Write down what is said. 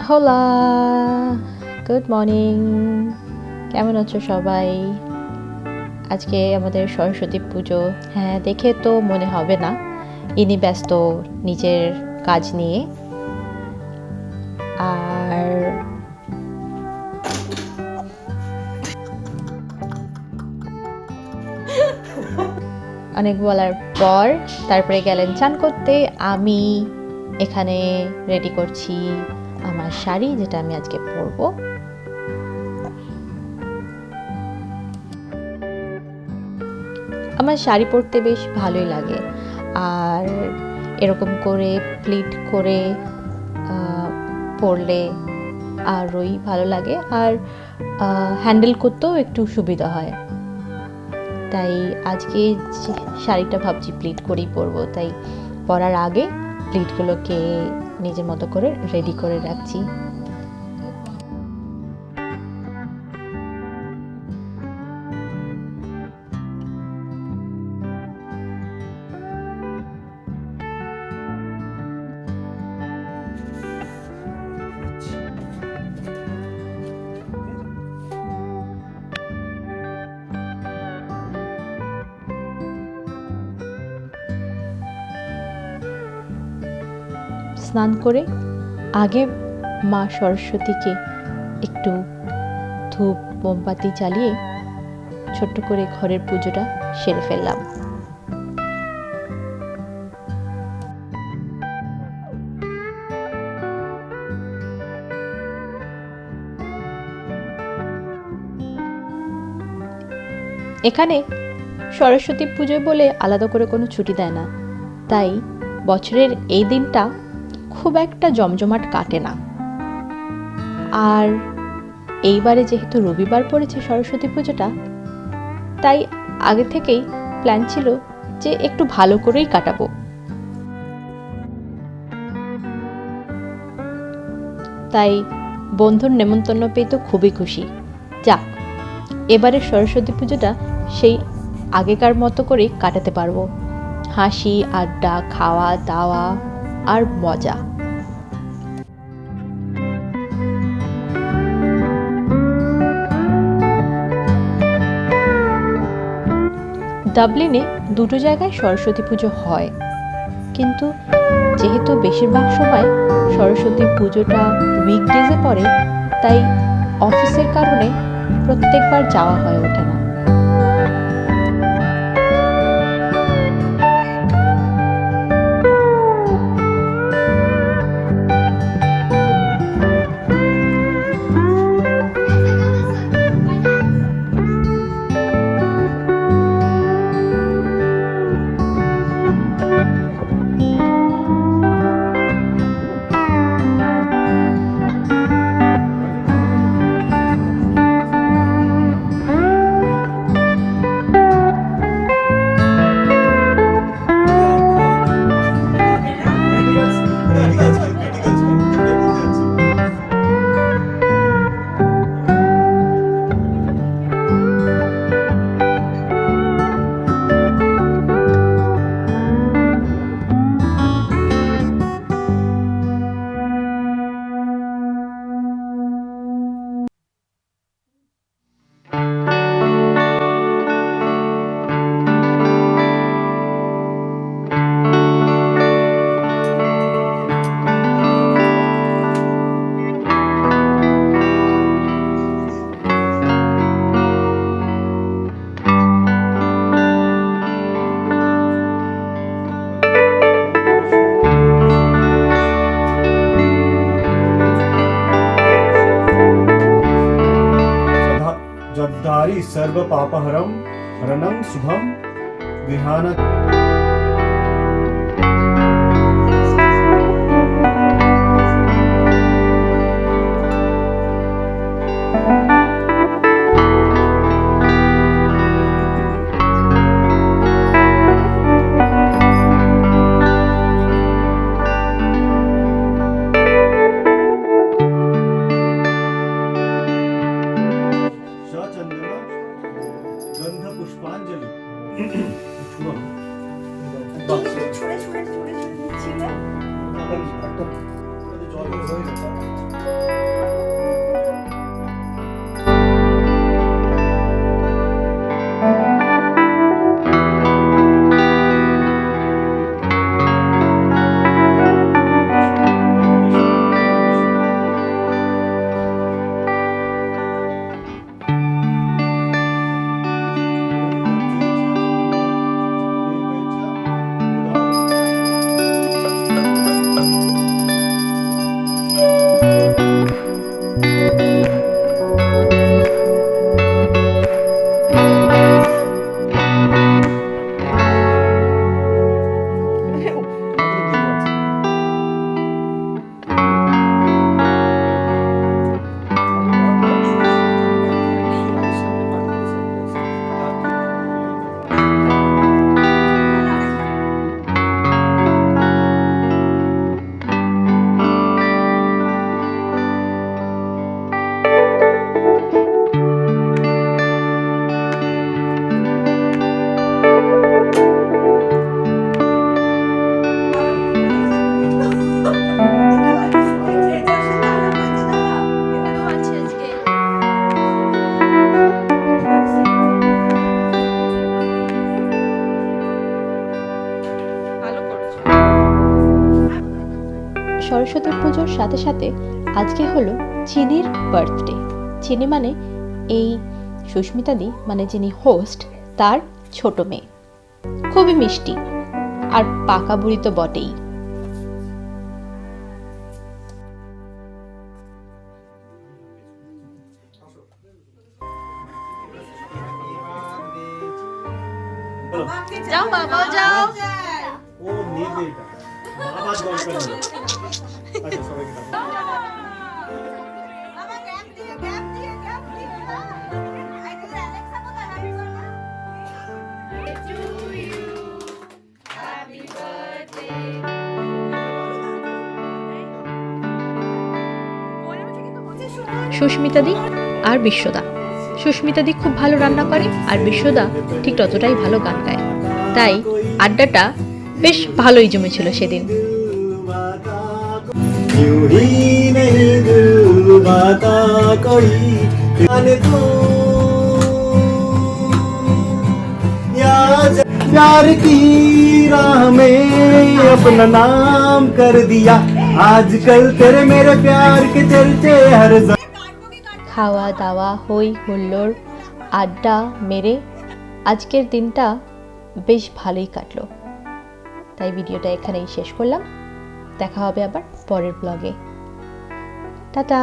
হোলা, good morning. কেমন আছো সবাই? আজকে আমাদের সরস্বতী পুজো। হ্যাঁ, দেখে তো মনে হবে না ইনি ব্যস্ত নিজের কাজ নিয়ে। আর অনেক বলার পর তারপরে গেলেন চান করতে। আমি এখানে রেডি করছি আমার শাড়ি, যেটা আমি আজকে পরবো। আমার শাড়ি পরতে বেশ ভালোই লাগে, আর এরকম করে প্লিট করে পরলে আরোই ভালো লাগে, আর হ্যান্ডেল করতেও একটু সুবিধা হয়। তাই আজকে শাড়িটা ভাবছি প্লিট করেই পরবো, তাই পরার আগে প্লিটগুলোকে নিজের মতো করে রেডি করে রাখছি। স্নান করে আগে মা সরস্বতীকে একটু ধূপ মোমবাতি জ্বালিয়ে ছোট্ট করে ঘরের পুজোটা সেরে ফেললাম। এখানে সরস্বতী পুজো বলে আলাদা করে কোনো ছুটি দেয় না, তাই বছরের এই দিনটা খুব একটা জমজমাট কাটে না। আর এইবারে যেহেতু রবিবার পড়েছে সরস্বতী পুজোটা, তাই আগে থেকেই প্ল্যান ছিল যে একটু ভালো করেই কাটাবো। তাই বন্ধুর নেমন্তন্ন পেয়ে তো খুবই খুশি। যাক, এবারে সরস্বতী পুজোটা সেই আগেকার মতো করেই কাটাতে পারবো। হাসি, আড্ডা, খাওয়া দাওয়া আর মজা। ডাবলিনে দুটো জায়গায় সরস্বতী পুজো হয়, কিন্তু যেহেতু বেশিরভাগ সময় সরস্বতী পুজোটা উইকডেজে পড়ে, তাই অফিসের কারণে প্রত্যেকবার যাওয়া হয়ে ওঠে না। जद्दारी सर्व पापहरम हरणं शुभम विहान। गंध पुष्पांजलि ছুঁড়ে ছুঁড়ে ছুঁড়ে ছুঁড়ে দিচ্ছিলে। সরস্বতী পুজোর সাথে সাথে আজকে হলো চিনির বার্থডে। চিনি মানে এই সুস্মিতাদি মানে যিনি হোস্ট তার ছোট মেয়ে, খুবই মিষ্টি আর পাকা বুড়ি তো বটেই। যাও বাবা যাও। ও নেবে এটা বাবা দরকার নেই। আচ্ছা সবাইকে দাও। বাবা গ্যাপ দিয়ে গ্যাপ দিয়ে গ্যাপ দিয়ে আই দিলে অ্যালেক্সা কোথায় হাই বল না। সুস্মিতাদি আর বিশ্বদা। সুস্মিতাদি খুব ভালো রান্না করে আর বিশ্বদা ঠিক ততটাই ভালো গান গায়, তাই আড্ডাটা বেশ ভালোই জমেছিল সেদিন। यूं ही नहीं दिल बाता कोई जाने दो या प्यार की राह में अपना नाम कर दिया आजकल तेरे मेरे प्यार के चलते हर খাওয়া দাওয়া হই হুল্লোড় আড্ডা মেরে আজকের দিনটা বেশ ভালোই কাটলো। তাই ভিডিওটা এখানেই শেষ করলাম। দেখা হবে আবার পরের ব্লগে। টাটা।